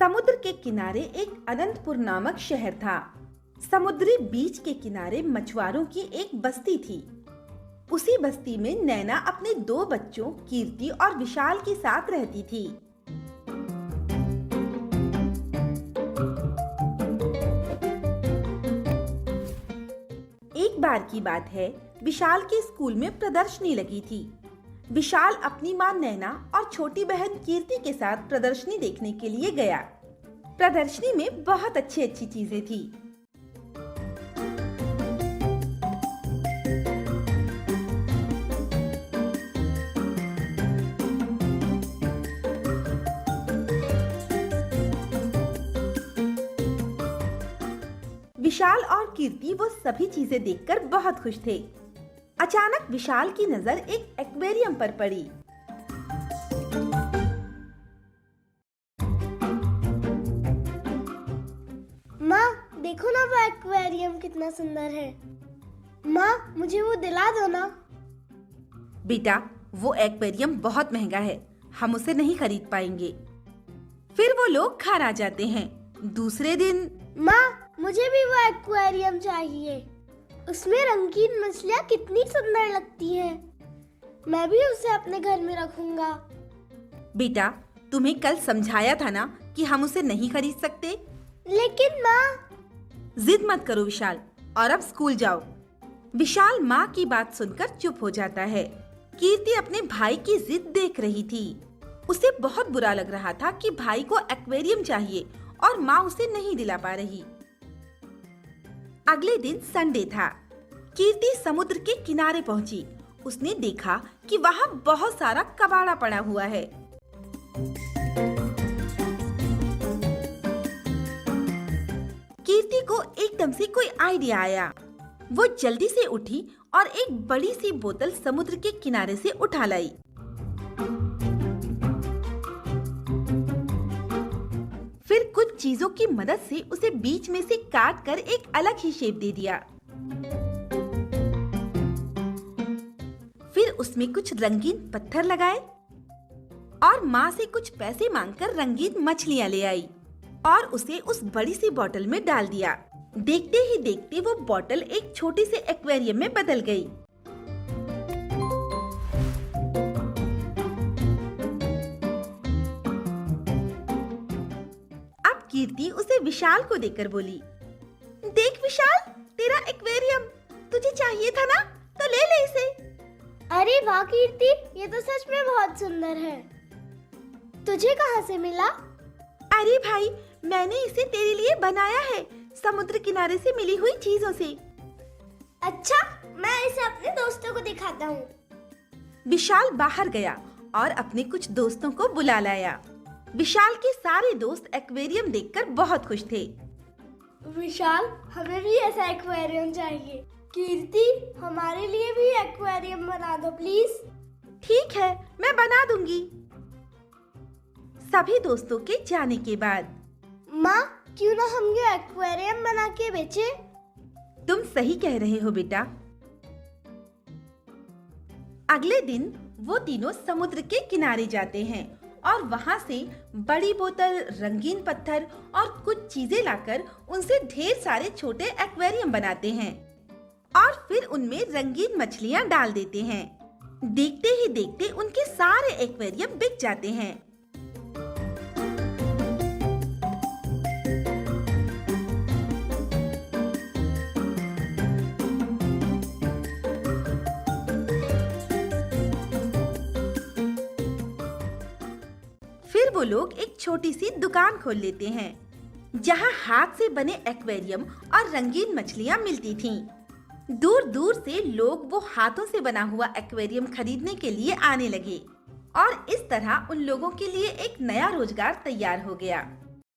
समुद्र के किनारे एक अनंतपुर नामक शहर था। समुद्री बीच के किनारे मछुआरों की एक बस्ती थी। उसी बस्ती में नैना अपने 2 बच्चों कीर्ति और विशाल के साथ रहती थी। एक बार की बात है, विशाल के स्कूल में प्रदर्शनी लगी थी। विशाल अपनी मां नैना और छोटी बहन कीर्ति के साथ प्रदर्शनी देखने के लिए गया। प्रदर्शनी में बहुत अच्छी चीजें थी। विशाल और कीर्ति वो सभी चीजें देखकर बहुत खुश थे। अचानक विशाल की नजर एक एक्वेरियम पर पड़ी। माँ, देखो ना वो एक्वेरियम कितना सुंदर है। माँ, मुझे वो दिला दो ना। बेटा, वो एक्वेरियम बहुत महंगा है, हम उसे नहीं खरीद पाएंगे। फिर वो लोग घर आ जाते हैं। दूसरे दिन माँ, मुझे भी वो एक्वेरियम चाहिए। उसमें रंगीन मछलियाँ कितनी सुंदर लगती हैं। मैं भी उसे अपने घर में रखूंगा। बेटा, तुम्हें कल समझाया था ना कि हम उसे नहीं खरीद सकते। लेकिन माँ। जिद मत करो विशाल, और अब स्कूल जाओ। विशाल माँ की बात सुनकर चुप हो जाता है। कीर्ति अपने भाई की जिद देख रही थी। उसे बहुत बुरा लग रहा था कि भाई को एक्वेरियम चाहिए और माँ उसे नहीं दिला पा रही। अगले दिन संडे था। कीर्ति समुद्र के किनारे पहुंची। उसने देखा कि वहाँ बहुत सारा कबाड़ा पड़ा हुआ है। कीर्ति को एकदम से कोई आइडिया आया। वो जल्दी से उठी और एक बड़ी सी बोतल समुद्र के किनारे से उठा लाई। फिर कुछ चीजों की मदद से उसे बीच में से काट कर एक अलग ही शेप दे दिया। फिर उसमें कुछ रंगीन पत्थर लगाए और माँ से कुछ पैसे मांगकर रंगीन मछलियाँ ले आई और उसे उस बड़ी सी बोतल में डाल दिया। देखते ही देखते वो बोतल एक छोटे से एक्वेरियम में बदल गई। कीर्ति उसे विशाल को देखकर बोली, देख विशाल, तेरा एक्वेरियम तुझे चाहिए था ना, तो ले ले इसे। अरे वाह कीर्ति, ये तो सच में बहुत सुंदर है। तुझे कहाँ से मिला? अरे भाई, मैंने इसे तेरे लिए बनाया है, समुद्र किनारे से मिली हुई चीजों से। अच्छा, मैं इसे अपने दोस्तों को दिखाता हूँ। विशाल बाहर गया और अपने कुछ दोस्तों को बुला लाया। विशाल के सारे दोस्त एक्वेरियम देखकर बहुत खुश थे। विशाल, हमें भी ऐसा एक्वेरियम चाहिए। कीर्ति, हमारे लिए भी एक्वेरियम बना दो प्लीज। ठीक है, मैं बना दूंगी। सभी दोस्तों के जाने के बाद माँ, क्यों ना हम ये एक्वेरियम बना के बेचे? तुम सही कह रहे हो बेटा। अगले दिन वो तीनों समुद्र के किनारे जाते हैं और वहाँ से बड़ी बोतल, रंगीन पत्थर और कुछ चीजें लाकर उनसे ढेर सारे छोटे एक्वेरियम बनाते हैं और फिर उनमें रंगीन मछलियाँ डाल देते हैं। देखते ही देखते उनके सारे एक्वेरियम बिक जाते हैं। फिर वो लोग एक छोटी सी दुकान खोल लेते हैं जहाँ हाथ से बने एक्वेरियम और रंगीन मछलियाँ मिलती थीं। दूर दूर से लोग वो हाथों से बना हुआ एक्वेरियम खरीदने के लिए आने लगे और इस तरह उन लोगों के लिए एक नया रोजगार तैयार हो गया।